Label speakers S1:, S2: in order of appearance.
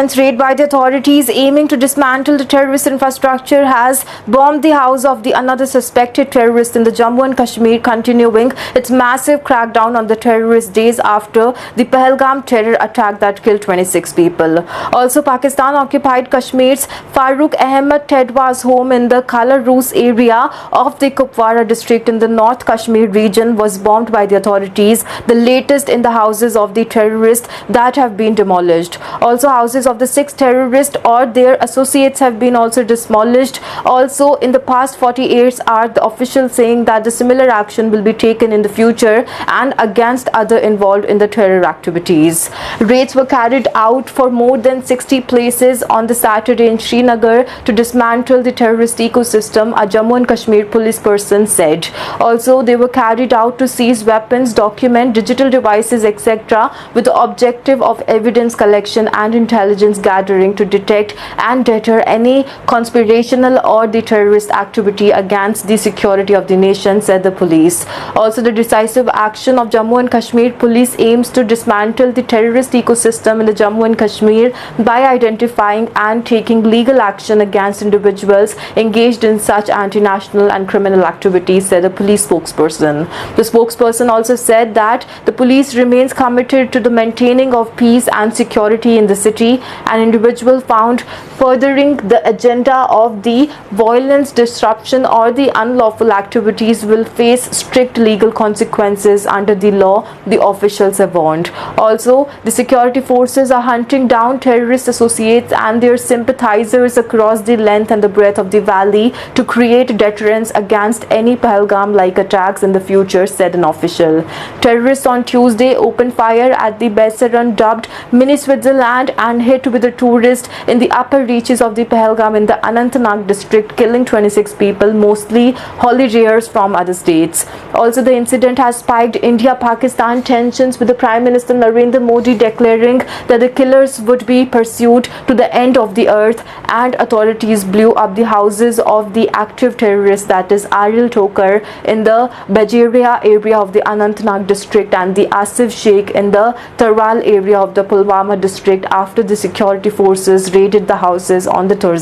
S1: Raid by the authorities aiming to dismantle the terrorist infrastructure has bombed the house of the another suspected terrorist in the Jammu and Kashmir, continuing its massive crackdown on the terrorist days after the Pahalgam terror attack that killed 26 people. Also, Pakistan occupied Kashmir's Farooq Ahmed Tedwa's home in the Kala Roos area of the Kupwara district in the North Kashmir region was bombed by the authorities, the latest in the houses of the terrorists that have been demolished. Also, houses of the 6 terrorists or their associates have been also demolished. Also, in the past 48 hours, the officials saying that the similar action will be taken in the future and against other involved in the terror activities. Raids were carried out for more than 60 places on the Saturday in Srinagar to dismantle the terrorist ecosystem, a Jammu and Kashmir police person said. Also, they were carried out to seize weapons, document digital devices, etc., with the objective of evidence collection and intelligence gathering to detect and deter any conspirational or the terrorist activity against the security of the nation, said the police. Also, the decisive action of Jammu and Kashmir police aims to dismantle the terrorist ecosystem in the Jammu and Kashmir by identifying and taking legal action against individuals engaged in such anti-national and criminal activities, said a police spokesperson. The spokesperson also said that the police remains committed to the maintaining of peace and security in the city. An individual found furthering the agenda of the violence, disruption or the unlawful activities will face strict legal consequences under the law, the officials have warned. Also, the security forces are hunting down terrorist associates and their sympathizers across the length and the breadth of the valley to create deterrence against any Pahalgam-like attacks in the future, said an official. Terrorists on Tuesday opened fire at the Baisaran dubbed Mini Switzerland and hit with a tourist in the upper reaches of the Pahalgam in the Anantnag district, killing 26 people, mostly holidays from other states. Also, the incident has spiked India-Pakistan tensions, with the Prime Minister Narendra Modi declaring that the killers would be pursued to the end of the earth, and authorities blew up the houses of the active terrorist, that is Aril Tokar, in the Bajaria area of the Anantnag district and the Asif Sheikh in the Tarwal area of the Pulwama district after the security forces raided the houses on the Thursday.